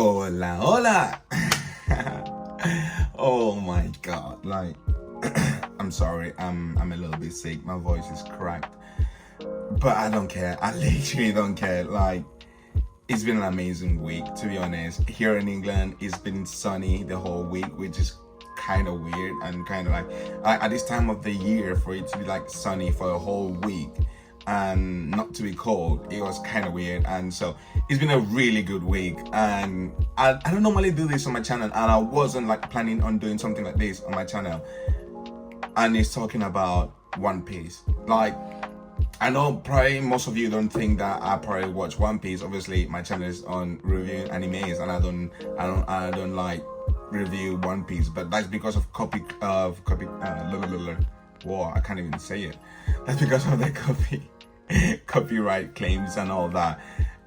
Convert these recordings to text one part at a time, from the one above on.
Hola, hola. Oh my god, like I'm sorry, I'm a little bit sick, my voice is cracked, but I don't care. I literally don't care. Like, it's been an amazing week, to be honest. Here in England, it's been sunny the whole week, which is kind of weird and kind of like at this time of the year, for it to be like sunny for a whole week and not to be cold, it was kind of weird. And so it's been a really good week, and I don't normally do this on my channel, and I wasn't like planning on doing something like this on my channel, and it's talking about One Piece. Like, I know probably most of you don't think that I probably watch One Piece. Obviously my channel is on reviewing animes, and I don't like review One Piece, but that's because of whoa, I can't even say it. That's because of the copyright claims and all that,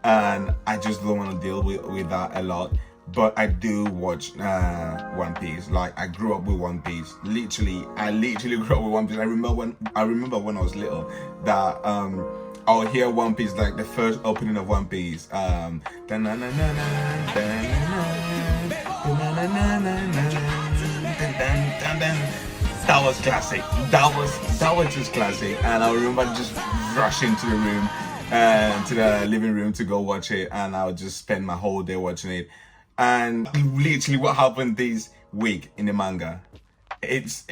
and I just don't want to deal with that a lot. But I do watch One Piece. Like, I grew up with One Piece. I literally grew up with One Piece. I remember when I was little that I'll hear One Piece, like the first opening of One Piece. That was classic. That was just classic. And I remember just rushing to the room, to the living room to go watch it, and I would just spend my whole day watching it. And literally, what happened this week in the manga, it's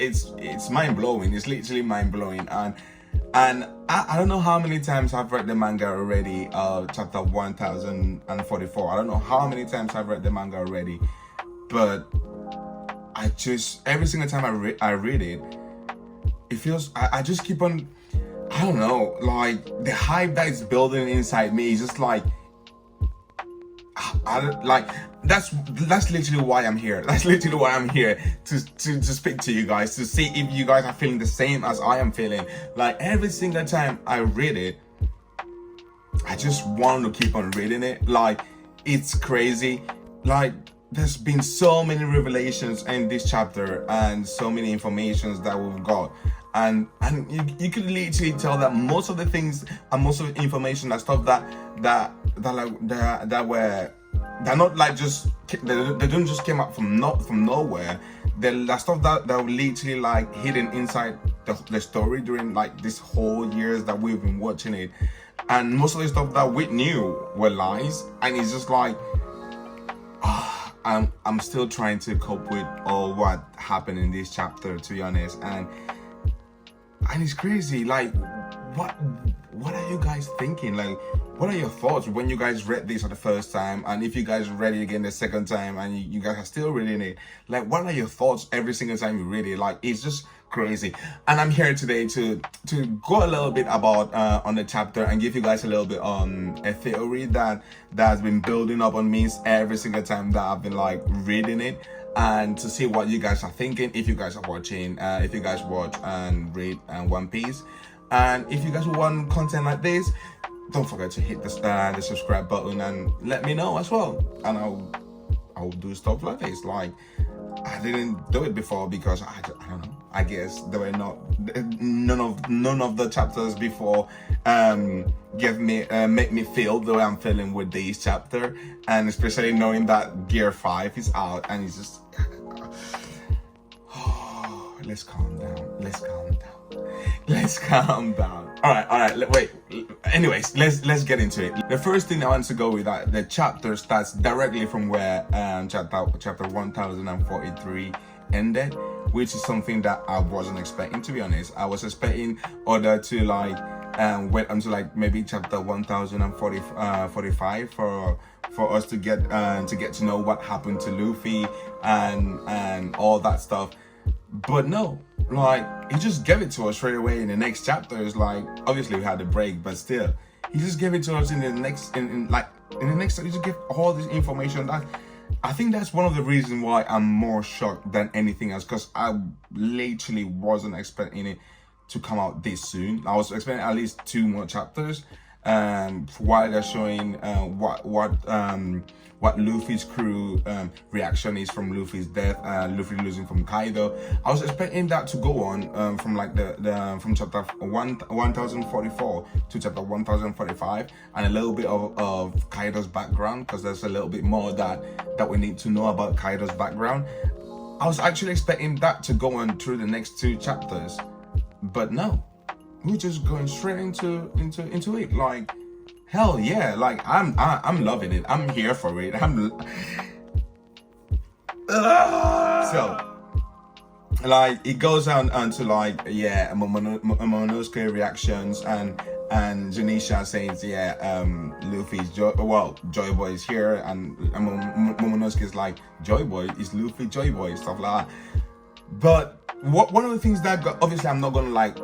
mind blowing. It's literally mind blowing. And I don't know how many times I've read the manga already. Chapter 1044. I don't know how many times I've read the manga already, but I just, every single time I read it, it feels, I just keep on, I don't know, like the hype that is building inside me is just like, that's literally why I'm here. That's literally why I'm here, to speak to you guys, to see if you guys are feeling the same as I am feeling. Like, every single time I read it, I just want to keep on reading it. Like, it's crazy. Like, there's been so many revelations in this chapter and so many informations that we've got, and you could literally tell that most of the things and most of the information, that stuff that were, they're not like just, they don't just came up from nowhere. The stuff that were literally like hidden inside the story during like this whole years that we've been watching it, and most of the stuff that we knew were lies. And it's just like, I'm still trying to cope with all what happened in this chapter, to be honest, and it's crazy. Like, what are you guys thinking? Like, what are your thoughts when you guys read this for the first time, and if you guys read it again the second time and you guys are still reading it? Like, what are your thoughts every single time you read it? Like, it's just crazy. And I'm here today to go a little bit about on the chapter and give you guys a little bit on a theory that's been building up on me every single time that I've been like reading it, and to see what you guys are thinking, if you guys are watching, if you guys watch and read One Piece, and if you guys want content like this, don't forget to hit the subscribe button and let me know as well, and I'll do stuff like this. Like, I didn't do it before because I don't know, I guess there were none of the chapters before make me feel the way I'm feeling with this chapter, and especially knowing that Gear 5 is out, and it's just let's calm down. All right, wait, anyways, let's get into it. The first thing I want to go with, that the chapter starts directly from where chapter 1043 ended, which is something that I wasn't expecting, to be honest. I was expecting order to like wait until like maybe chapter 1045 for us to get to know what happened to Luffy and all that stuff. But no, like, he just gave it to us straight away in the next chapters. Like, obviously we had a break, but still, he just gave it to us in the next, in the next, he just gave all this information. That, I think that's one of the reasons why I'm more shocked than anything else, because I literally wasn't expecting it to come out this soon. I was expecting at least 2 more chapters, while they're showing what Luffy's crew reaction is from Luffy's death, Luffy losing from Kaido. I was expecting that to go on from like from chapter 1044 to chapter 1045, and a little bit of Kaido's background, because there's a little bit more that we need to know about Kaido's background. I was actually expecting that to go on through the next 2 chapters, but no, we're just going straight into it. Like, hell yeah! Like, I'm loving it. I'm here for it. So, like, it goes on to like, yeah, Momonosuke reactions and Janisha says, yeah, Luffy's Joy Boy is here, and Momonosuke is like, Joy Boy is Luffy, Joy Boy, stuff like that. But one of the things that obviously I'm not gonna like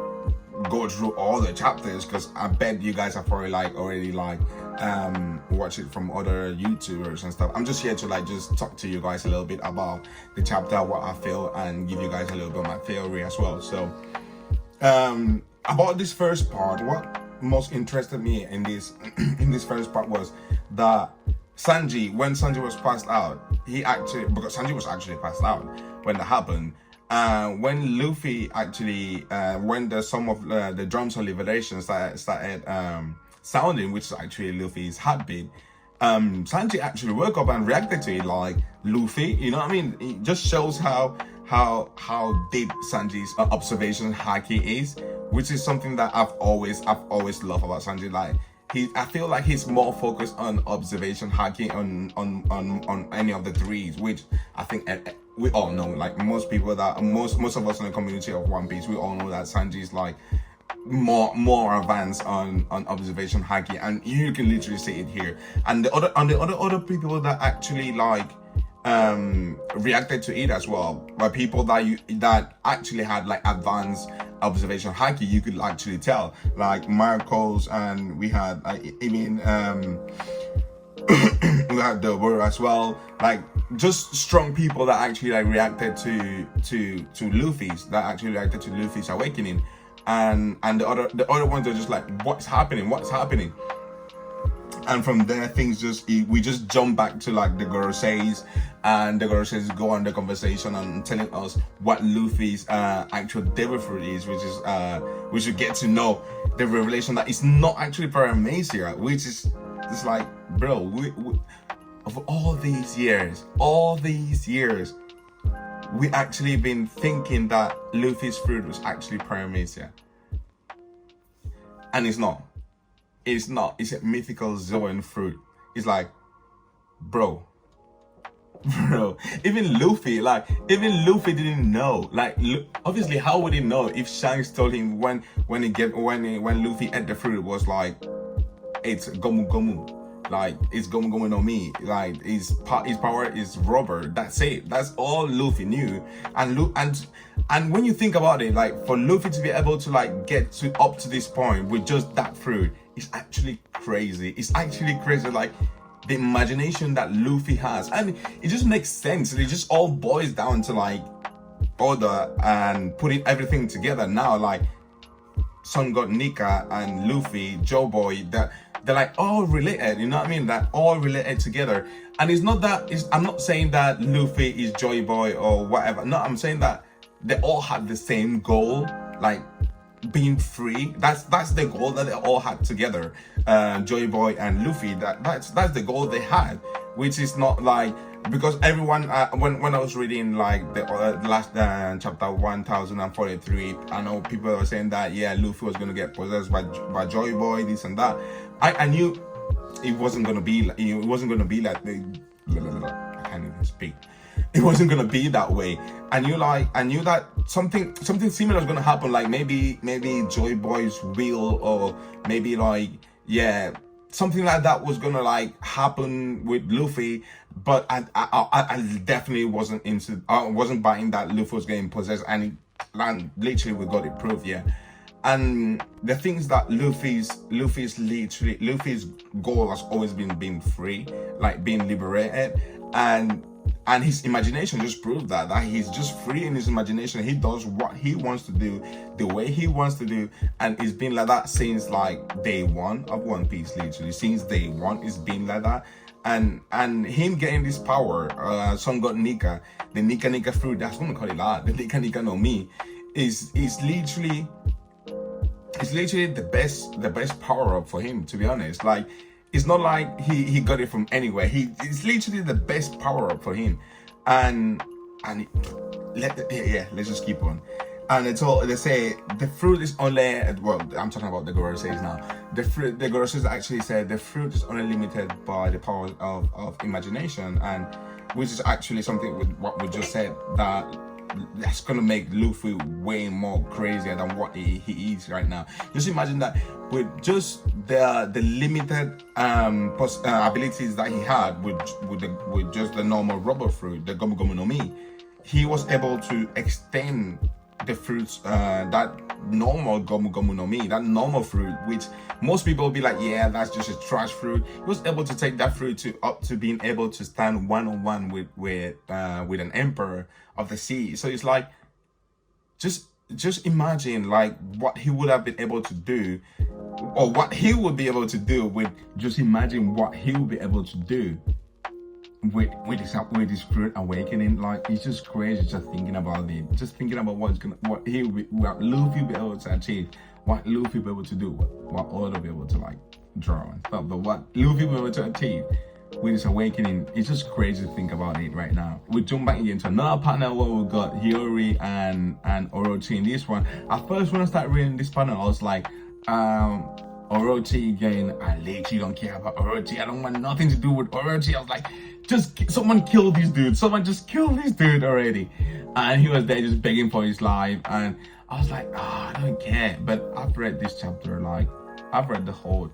go through all the chapters, because I bet you guys have probably already watch it from other YouTubers and stuff. I'm just here to just talk to you guys a little bit about the chapter, what I feel, and give you guys a little bit of my theory as well. So about this first part, what most interested me in this first part was that Sanji, when Sanji was passed out, because Sanji was actually passed out when that happened. When Luffy actually, when some of the drums of liberation started sounding, which is actually Luffy's heartbeat, Sanji actually woke up and reacted to it like, Luffy, you know what I mean? It just shows how deep Sanji's observation haki is, which is something that I've always loved about Sanji. Like, I feel like he's more focused on observation haki on any of the threes, which I think we all know. Like, most people most of us in the community of One Piece, we all know that Sanji is like more advanced on observation haki, and you can literally see it here. And the other people that actually reacted to it as well, but people that actually had advanced observation haki, you could actually tell, like Marcos, and we had even we had the word as well, like just strong people that actually reacted to Luffy's awakening, and the other ones are just like, what's happening. And from there, we just jump back to the Goroseis, and the Goroseis go on the conversation and telling us what Luffy's actual devil fruit is, which is we should get to know the revelation that it's not actually Paramecia, which is just like, bro, we of all these years, we actually been thinking that Luffy's fruit was actually Paramecia, and it's not. It's not. It's a mythical Zoan fruit. It's like, bro. Even Luffy didn't know. Like, obviously, how would he know if Shanks told him when Luffy ate the fruit, it was like, it's Gomu Gomu, like it's Gomu Gomu no Mi, like his power is rubber. That's it. That's all Luffy knew. And when you think about it, like, for Luffy to be able to get up to this point with just that fruit, it's actually crazy. Like, the imagination that Luffy has, and it just makes sense. It just all boils down to order and putting everything together. Now, like, Sun God Nika and Luffy, Joy Boy, that they're all related. You know what I mean? That all related together. And it's not that. I'm not saying that Luffy is Joy Boy or whatever. No, I'm saying that they all had the same goal, like being free. That's the goal that they all had together. Joy Boy and Luffy. That's the goal they had, which is not because everyone when I was reading the last chapter 1043, I know people were saying that Luffy was gonna get possessed by Joy Boy, this and that. I knew it wasn't gonna be like I can't even speak. It wasn't gonna be that way. I knew that something similar was gonna happen. Like maybe Joy Boy's will, or maybe something like that was gonna happen with Luffy. But I definitely wasn't buying that Luffy was getting possessed, and literally we got it proved, And the things that Luffy's goal has always been being free, like being liberated. And And his imagination just proved that he's just free in his imagination. He does what he wants to do, the way he wants to do, and it's been like that since like day one of One Piece. Literally, since day one, it's been like that. And him getting this power, Son got Nika, the Nika Nika fruit. That's what we call it, that the Nika Nika no Mi, is literally. It's literally the best power up for him, to be honest. Like, it's not like he got it from anywhere. It's literally the best power up for him, and let's just keep on. And they say the fruit is only, well, I'm talking about the Goroseis now. The Goroseis actually said the fruit is only limited by the power of imagination, and which is actually something with what we just said, that's gonna make Luffy way more crazier than what he is right now. Just imagine that with just the limited abilities that he had with just the normal rubber fruit, the Gomu Gomu no Mi, he was able to extend the fruits, that normal Gomu Gomu no Mi, that normal fruit, which most people will be like, yeah, that's just a trash fruit. He was able to take that fruit up to being able to stand one-on-one with an emperor of the sea. So it's like, just imagine like what he would have been able to do, or what he would be able to do with, just imagine what he would be able to do with his fruit awakening. Like, it's just crazy just thinking about it, just thinking about what Luffy will be able to achieve, what Luffy will be able to do, what Oda will be able to like draw and stuff, but what Luffy will be able to achieve with his awakening. It's just crazy to think about it right now. We jump back into another panel where we got Hiyori and Orochi in this one. At first, when I started reading this panel, I was like, Orochi again. I literally don't care about Orochi. I don't want nothing to do with Orochi. I was like, just someone kill this dude. Someone just kill this dude already. And he was there just begging for his life. And I was like, I don't care. But I've read this chapter, like, I've read the whole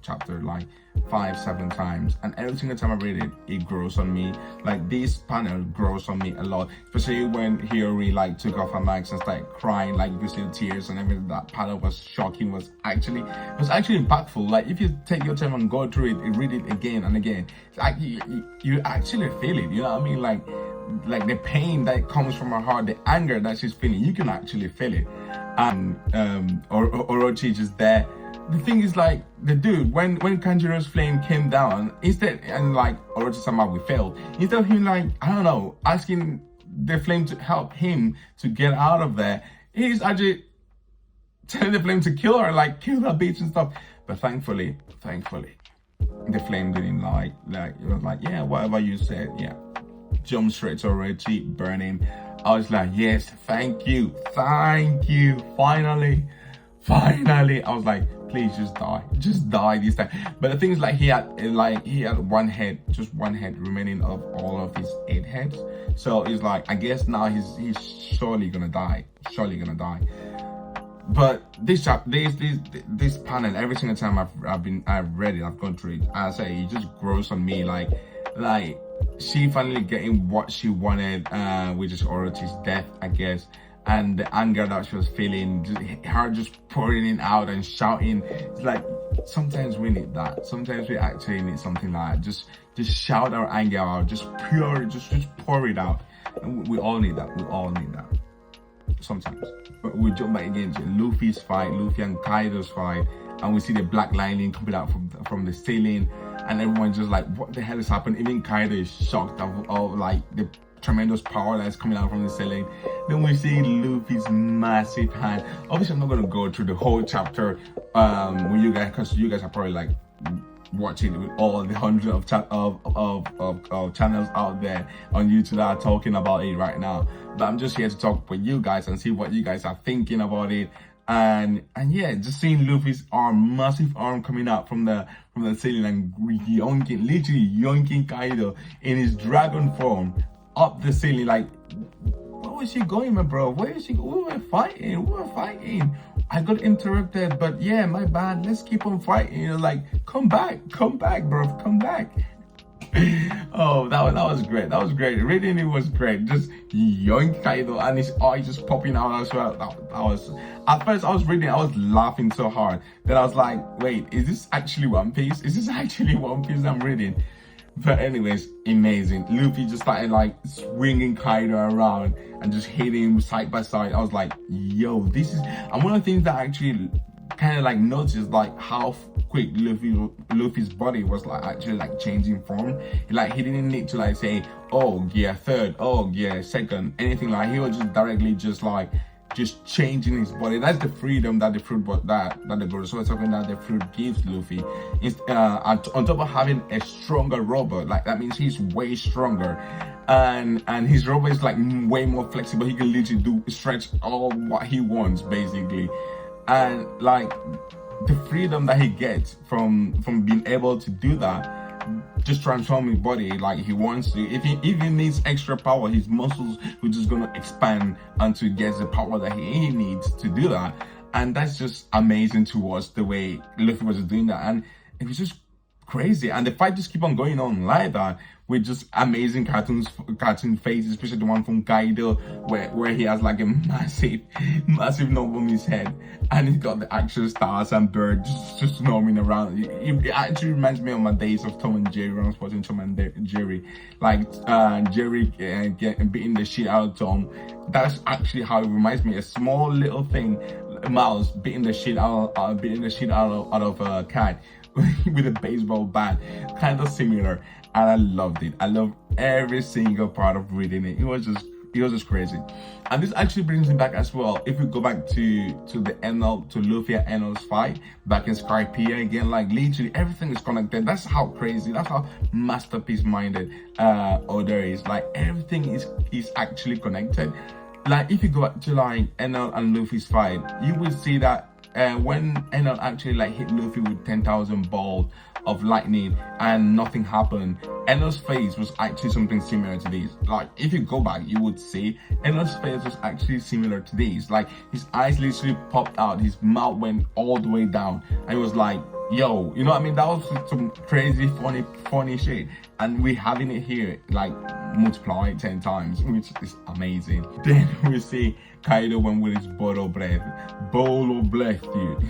chapter like 5-7 times, and every single time I read it, it grows on me. Like, this panel grows on me a lot, especially when Hiyori like took off her mask and started crying, like you could see the tears and everything. That panel was shocking, was actually impactful. Like, if you take your time and go through it and read it again and again, it's like you actually feel it, you know what I mean? Like the pain that comes from her heart, the anger that she's feeling, you can actually feel it. And Orochi just there. The thing is, like, the dude, when Kanjuro's flame came down, instead, and like Orochi somehow we failed, instead of him, like, I don't know, asking the flame to help him to get out of there, he's actually telling the flame to kill her, like kill that bitch and stuff. But thankfully, the flame didn't like it was like, yeah, whatever you said, yeah. Jump straight to Orochi, burn him. I was like, yes, thank you, finally. I was like, please just die this time. But the thing is, like, he had one head remaining of all of his 8 heads. So it's like, I guess now he's surely gonna die. But this panel, every single time I've read it, I've gone through it, I say it just grows on me. Like she finally getting what she wanted, which is Orochi's death, I guess. And the anger that she was feeling, her just pouring it out and shouting. It's like, sometimes we need that. Sometimes we actually need something like that. Just shout our anger out, just pour it out. And we all need that. Sometimes. But we jump back again to Luffy's fight, Luffy and Kaido's fight, and we see the black lightning coming out from the ceiling, and everyone's just like, what the hell is happening? Even Kaido is shocked of like the tremendous power that's coming out from the ceiling. Then we see Luffy's massive hand. Obviously, I'm not gonna go through the whole chapter with you guys, because you guys are probably like watching it with all the hundreds of channels out there on YouTube that are talking about it right now. But I'm just here to talk with you guys and see what you guys are thinking about it. And yeah, just seeing Luffy's massive arm coming out from the ceiling and literally yoinking Kaido in his dragon form up the ceiling. Like, where was she going, my bro? Where is she? We were fighting. I got interrupted, but yeah, my bad. Let's keep on fighting. Like, come back, bro, come back. Oh, that was great. Reading it was great. Just yoink Kaido and his eye just popping out as well. That was, at first I was reading, I was laughing so hard. Then I was like, wait, is this actually One Piece? I'm reading? But anyways, amazing. Luffy just started like swinging Kaido around and just hitting him side by side. I was like, yo, this is, and one of the things that I actually kind of like noticed, like how quick Luffy's body was like actually like changing form. Like he didn't need to like say, oh gear third, oh gear second, anything. Like he was just directly just changing his body. That's the freedom that the fruit, that the Gorosoa token that the fruit gives Luffy. On top of having a stronger rubber, like that means he's way stronger, and his rubber is like way more flexible. He can literally stretch all what he wants basically, and like the freedom that he gets from being able to do that. Just transform his body like he wants to. If he needs extra power, his muscles are just gonna expand until he gets the power that he needs to do that. And that's just amazing to watch the way Luffy was doing that, and it was just crazy. And the fight just keep on going on like that with just amazing cartoon faces, especially the one from Kaido where he has like a massive knob on his head, and he's got the actual stars and birds just roaming around. It actually reminds me of my days of Tom and Jerry when I was watching Tom and Jerry, like Jerry beating the shit out of Tom. That's actually how it reminds me. A small little thing, Mouse beating the shit out of a cat with a baseball bat, kind of similar, and I loved it. I loved every single part of reading it. It was just crazy. And this actually brings me back as well. If we go back to the Enel, to Luffy and Enel's fight back in Skypiea again, like literally everything is connected. That's how crazy, that's how masterpiece minded Oda is. Like everything is actually connected. Like if you go back to like Enel and Luffy's fight, you will see that when Enel actually like hit Luffy with 10,000 balls of lightning and nothing happened, Enel's face was actually something similar to this. Like if you go back, you would see Enel's face was actually similar to this. Like his eyes literally popped out, his mouth went all the way down, and it was like, yo, you know what I mean? That was some crazy funny shit, and we having it here like multiplied 10 times, which is amazing. Then we see Kaido went with his bottle breath, dude.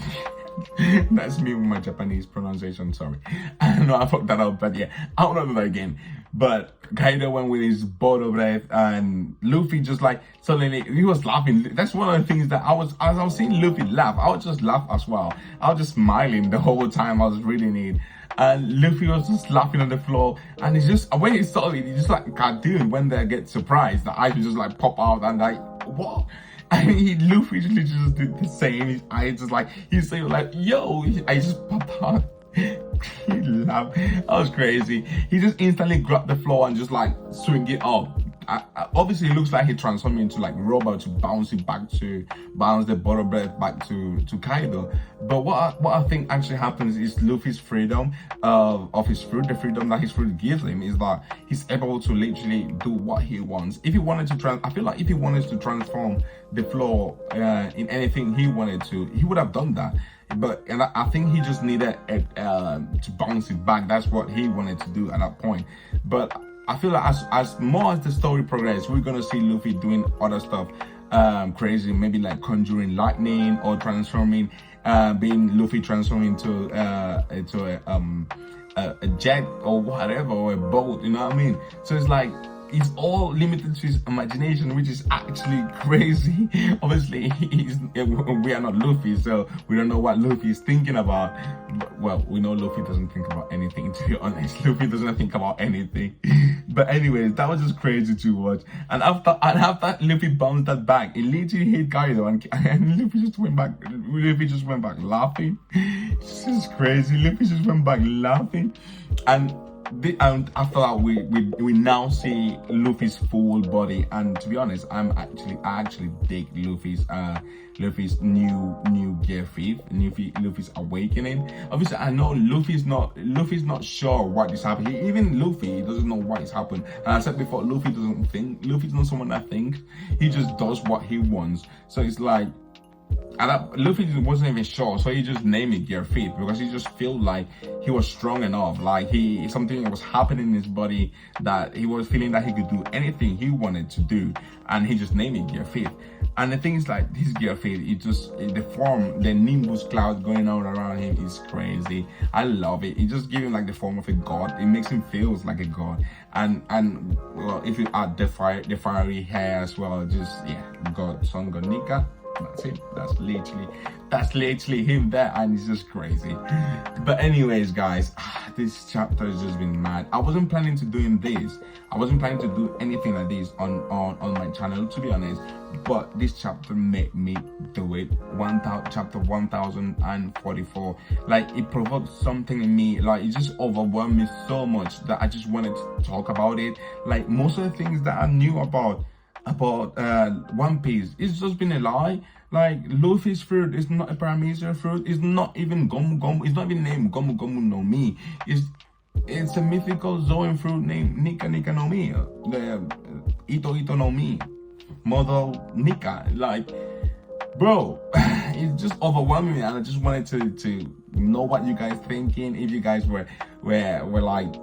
That's me with my Japanese pronunciation, sorry. I don't know, I fucked that up, but yeah, I don't know that again. But Kaido went with his bottle breath, and Luffy just like suddenly he was laughing. That's one of the things that as I was seeing Luffy laugh, I would just laugh as well. I was just smiling the whole time I was reading it. And Luffy was just laughing on the floor, and it's just when he saw it, he just like cartoon when they get surprised, the eyes would just like pop out and like what? And Luffy just did the same. His eyes just like he's saying like, yo, I just popped out. He laughed. That was crazy. He just instantly grabbed the floor and just like swing it up. Obviously it looks like he transformed into like rubber to bounce the bottle breath back to Kaido. But what I think actually happens is Luffy's freedom of his fruit, the freedom that his fruit gives him, is that he's able to literally do what he wants. If he wanted to I feel like if he wanted to transform the floor in anything he wanted to, he would have done that. But I think he just needed to bounce it back. That's what he wanted to do at that point. But I feel like as more as the story progresses, we're gonna see Luffy doing other stuff crazy, maybe like conjuring lightning or transforming, being Luffy transforming into a jet or whatever, or a boat, you know what I mean? So it's like it's all limited to his imagination, which is actually crazy. Obviously, we are not Luffy, so we don't know what Luffy is thinking about. But, well, we know Luffy doesn't think about anything, to be honest. Luffy doesn't think about anything. But anyways, that was just crazy to watch. And after Luffy bounced that back, it literally hit Kaido, and Luffy just went back. Luffy just went back laughing. This is crazy. Luffy just went back laughing, and after that we now see Luffy's full body. And to be honest, I actually dig Luffy's new gear 5, Luffy's awakening. Obviously I know Luffy's not sure what is happening. Even Luffy doesn't know what is happening. And I said before, Luffy's not someone that thinks. He just does what he wants. So it's like And Luffy wasn't even sure, so he just named it Gear 5 because he just felt like he was strong enough. Like something was happening in his body that he was feeling that he could do anything he wanted to do, and he just named it Gear 5. And the thing is, like, his Gear 5, the form, the Nimbus cloud going on around him is crazy. I love it. It just gives him like the form of a god. It makes him feel like a god. And well, if you add the fiery hair as well, just god, Son God Nika. That's it. That's literally him there, and it's just crazy. But anyways, guys, this chapter has just been mad. I wasn't planning to doing this. I wasn't planning to do anything like this on my channel, to be honest. But this chapter made me do it. Chapter 1044. Like, it provoked something in me. Like, it just overwhelmed me so much that I just wanted to talk about it. Like, most of the things that I knew about One Piece, it's just been a lie. Like, Luffy's fruit is not a parameter fruit. It's not even Gomu Gomu. It's not even named Gomu Gomu no Mi. It's a mythical Zoan fruit named Nika Nika no Mi. The Ito Ito no Mi. Mother Nika. Like, bro, it's just overwhelming me, and I just wanted to know what you guys thinking. If you guys were like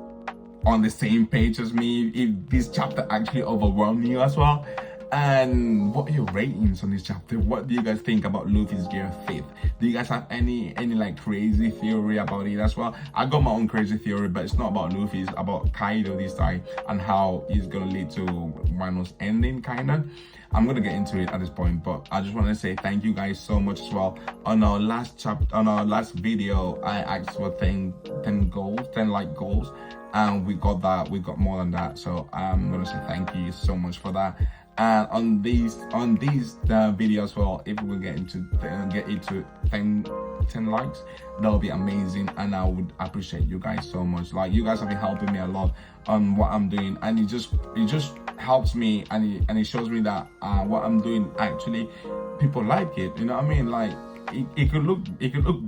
on the same page as me, if this chapter actually overwhelmed you as well, and what are your ratings on this chapter? What do you guys think about Luffy's Gear 5? Do you guys have any like crazy theory about it as well? I got my own crazy theory, but it's not about Luffy, it's about Kaido this time, and how it's gonna lead to Wano's ending, kinda. I'm gonna get into it at this point, but I just want to say thank you guys so much as well. On our last video, I asked for 10 like goals, and we got that. We got more than that, so I'm gonna say thank you so much for that. And on these videos as well, if we get it to 10 likes, that'll be amazing, and I would appreciate you guys so much. Like, you guys have been helping me a lot on what I'm doing, and it just helps me, and it shows me that what I'm doing, actually people like it. You know what I mean? Like, it could look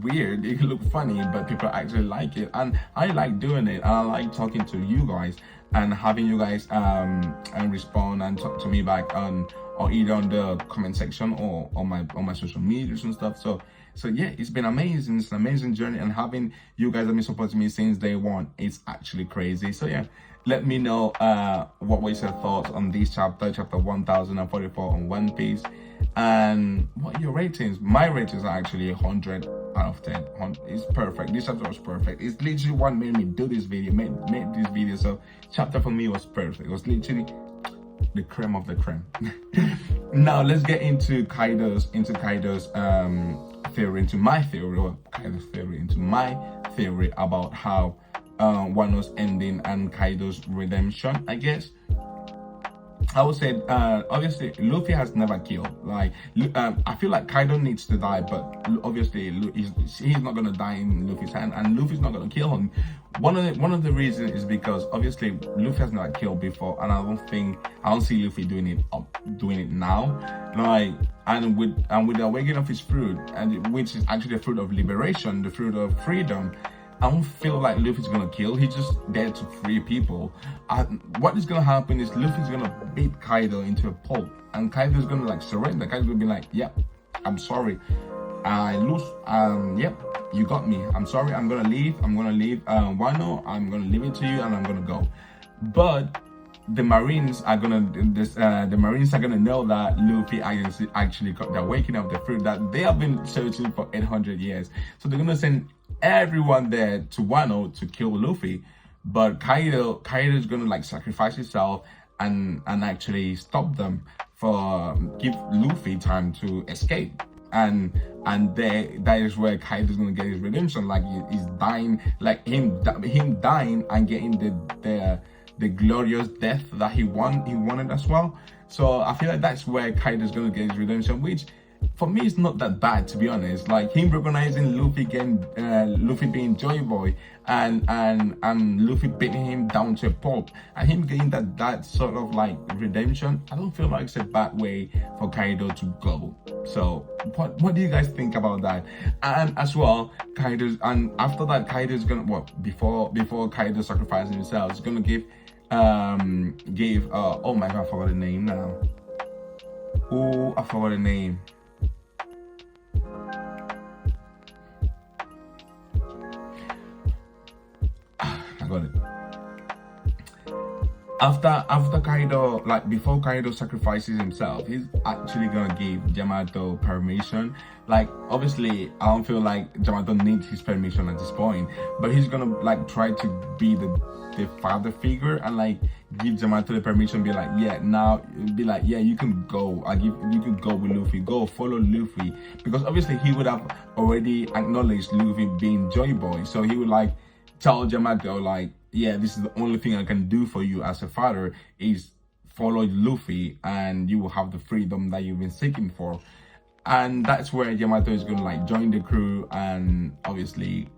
weird, it could look funny, but people actually like it, and I like doing it, and I like talking to you guys and having you guys and respond and talk to me back on, or either on the comment section or on my social medias and stuff. So yeah, it's been amazing. It's an amazing journey, and having you guys have been supporting me since day one, it's actually crazy. So yeah, let me know what was your thoughts on this chapter 1044 on One Piece, and what are your ratings. My ratings are actually 100 out of 10. It's perfect. This chapter was perfect. It's literally what made me do this video, made this video. So chapter for me was perfect. It was literally the creme of the creme. Now let's get into Kaido's theory, into my theory about how Wano's ending and Kaido's redemption, I guess. I would say, obviously, Luffy has never killed. Like, I feel like Kaido needs to die, but obviously, he's not gonna die in Luffy's hand, and Luffy's not gonna kill him. One of the reasons is because obviously Luffy has never killed before, and I don't see Luffy doing it now. Like, and with the awakening of his fruit, and which is actually the fruit of liberation, the fruit of freedom, I don't feel like Luffy's gonna kill. He's just there to free people. What is gonna happen is Luffy's gonna beat Kaido into a pulp, and Kaido's gonna like surrender. Kaido's gonna be like, "Yep, I'm sorry, I lose. Yep, you got me. I'm sorry. I'm gonna leave. Wano. I'm gonna leave it to you, and I'm gonna go." But the Marines are gonna know that Luffy actually got the awakening of the fruit that they have been searching for 800 years. So they're gonna send everyone there to Wano to kill Luffy, but Kaido's gonna like sacrifice himself and actually stop them, for give Luffy time to escape. And that is where Kaido's gonna get his redemption. Like, he's dying, like him dying and getting the glorious death that he wanted as well. So I feel like that's where Kaido's gonna get his redemption, which for me it's not that bad, to be honest. Like, him recognizing Luffy being Joy Boy, and Luffy beating him down to a pulp, and him getting that sort of like redemption, I don't feel like it's a bad way for Kaido to go. So what do you guys think about that? And as well, after that, Kaido's gonna before Kaido sacrificing himself, he's gonna give oh my god, I forgot the name now. Oh, I forgot the name. after Kaido, like before Kaido sacrifices himself, he's actually gonna give Yamato permission. Like obviously I don't feel like Yamato needs his permission at this point, but he's gonna like try to be the father figure and like give Yamato the permission, be like, yeah, now be like, yeah, you can go. You can go with Luffy, go follow Luffy, because obviously he would have already acknowledged Luffy being Joy Boy, so he would like tell Yamato like, yeah, this is the only thing I can do for you as a father is follow Luffy, and you will have the freedom that you've been seeking for. And that's where Yamato is gonna like join the crew and obviously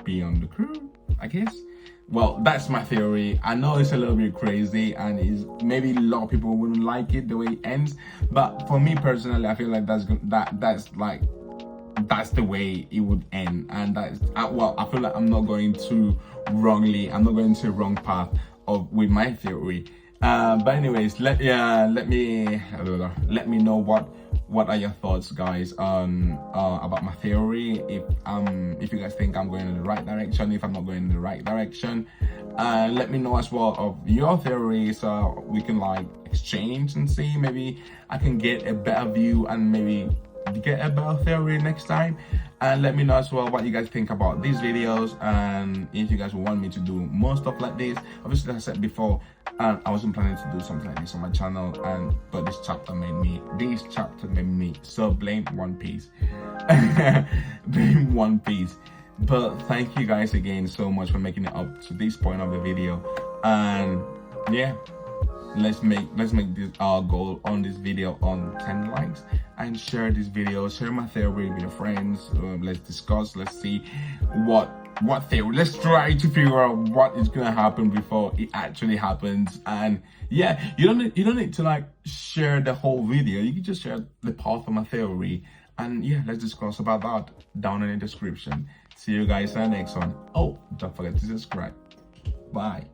be on the crew, I guess. Well, that's my theory. I know it's a little bit crazy and is maybe a lot of people wouldn't like it the way it ends, but for me personally, I feel like that's the way it would end. And that's well, I feel like I'm not going to wrong path with my theory. But anyways, let me know what are your thoughts, guys, on about my theory. If you guys think I'm going in the right direction, if I'm not going in the right direction, let me know as well of your theory, so we can like exchange and see, maybe I can get a better view and maybe get a better theory next time. And let me know as well what you guys think about these videos, and if you guys want me to do more stuff like this. Obviously, as I said before, I wasn't planning to do something like this on my channel, but this chapter made me so blame One Piece. Blame One Piece. But thank you guys again so much for making it up to this point of the video. And yeah, let's make this our goal on this video on 10 likes, and share this video, share my theory with your friends. Let's discuss, let's see what theory, let's try to figure out what is gonna happen before it actually happens. And yeah, you don't need to like share the whole video, you can just share the part of my theory. And yeah, let's discuss about that down in the description. See you guys in the next one. Oh, don't forget to subscribe. Bye.